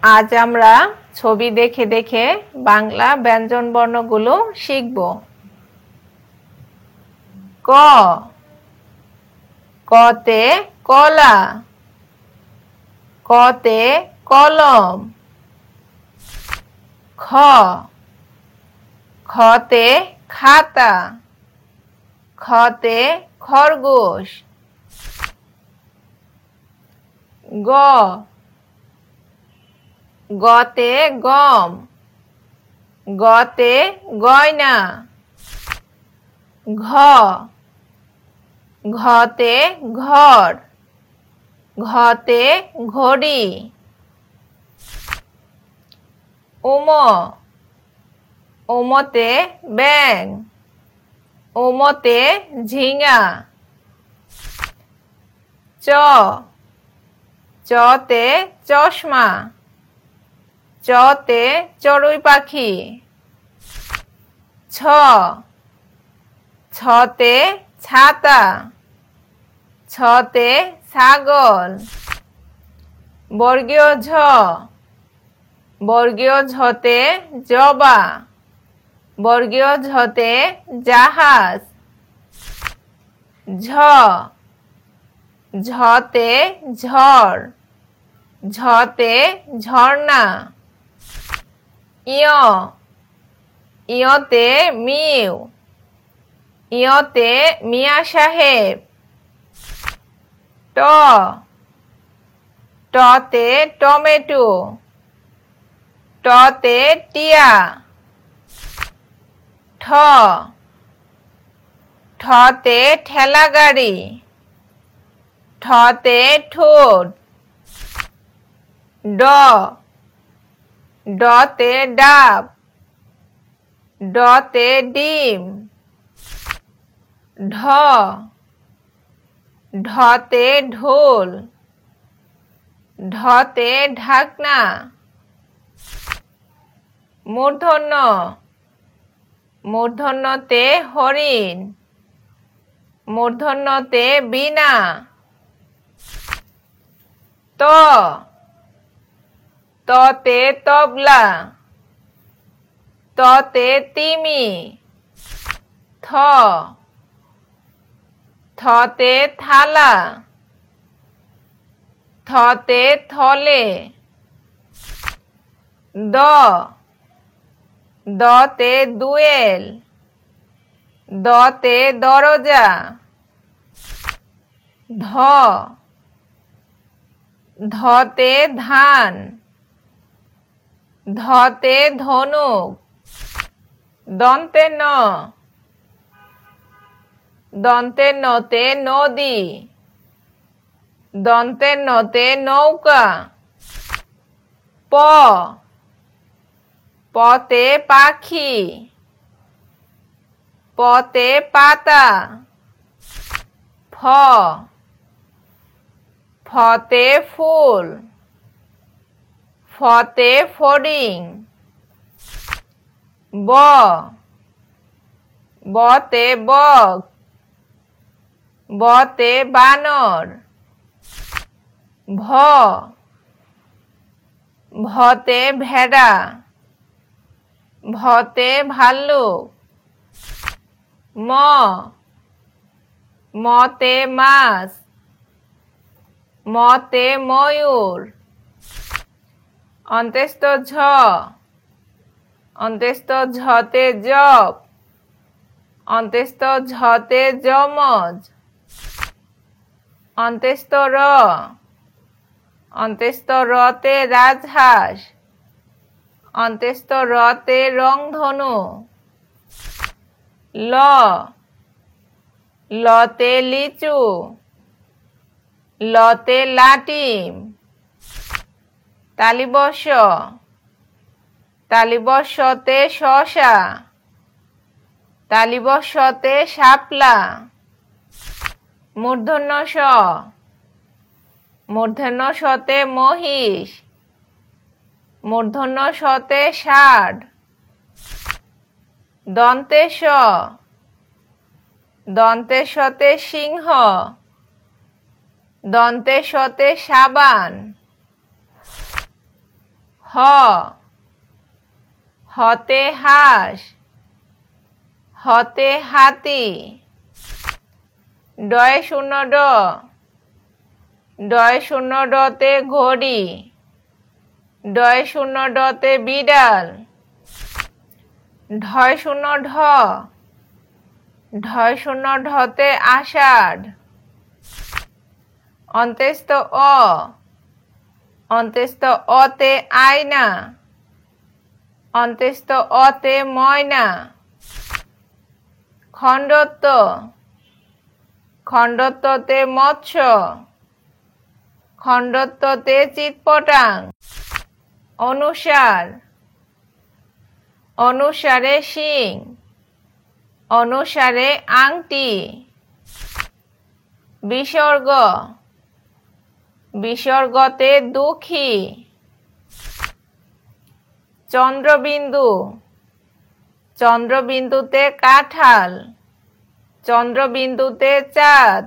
আজ আমরা ছবি দেখে দেখে বাংলা ব্যঞ্জনবর্ণগুলো শিখব। ক, কতে কলা, কতে কলম। খ, খতে খাতা, খতে খরগোশ। গ, গতে গম, গতে গয়না। ঘ, ঘতে ঘর, ঘতে ঘড়ি। উম, উমতে ব্যাঙ, উমতে ঝিঙা। চ, চতে চশমা, চতে চড়ুই পাখি। ছ, ছতে ছাতা, ছতে ছাগল। বর্গীয় ঝ, বর্গীয় ঝতে জবা, বর্গীয় ঝতে জাহাজ। ঝ, ঝতে ঝড়, ঝতে ঝর্ণা। ইয়, ইয়তে মিউ, ইয়তে মিয়া সাহেব। ট, টতে টমেটো, টতে টিয়া। ঠ, ঠতে ঠেলা গাড়ি, ঠতে ঠোঁট। ড, ডতে ডাব, ডতে ডিম। ঢ, ঢতে ঢোল, ঢতে ঢাকনা। মূর্ধন্য, মূর্ধন্যতে হরিণ, মূর্ধন্যতে বীণা। ত, ততে তবলা, ততে তিমি। থ, থতে থালা, থতে থলে। দ, দতে দুয়েল, দতে দরজা। ধ, ধতে ধান, ধতে ধনুক। দন্তে ন, দন্তে নতে নদী, দন্তে নতে নৌকা। প, পতে পাখি, পতে পাতা। ফ, ফতে ফুল, ফতে ফড়িং। ব, বতে বক, বতে বানর। ভ, ভতে ভেড়া, ভতে ভাল্লুক। ম, মতে মাছ, মতে ময়ূর। অন্ত্যেষ্ঠ ঝ, অন্ত্যেষ্ঠ ঝতে জপ, অন্ত্যেষ্ঠ ঝতে যমজ। অন্ত্যেষ্ঠ র, অন্ত্যেষ্ঠ রতে রাজহাঁস, অন্ত্যেষ্ঠ রতে রংধনু। ল, লতে লিচু, লতে লাটিম। তালিবস্য, তালিবস্যতে শসা, তালিবস্যতে শাপলা। মূর্ধন্য ষ, মূর্ধন্য শতে মহিষ, মূর্ধন্য শতে ষাঁড়। দন্তে স, দন্তে শতে সিংহ, দন্তে শতে সাবান। হতে হাঁস হতে হাতি ডয় শূন্য ড ডয় শূন্য ডতে ঘড়ি ডয় শূন্য ডতে বিড়াল ঢয় শূন্য ঢ ঢয় শূন্য ঢতে আষাঢ় অন্ত্যেস্থ অ অন্ত্যেস্থ অতে আয়না অন্ত্যেস্থ অতে ময়না খণ্ডত্ব খণ্ডত্বতে মৎস্য খণ্ডত্বতে চিৎপটাং অনুসার অনুসারে শিং অনুসারে আংটি বিসর্গ বিসর্গতে দুঃখী চন্দ্রবিন্দু চন্দ্রবিন্দুতে কাঁঠাল চন্দ্রবিন্দুতে চাঁদ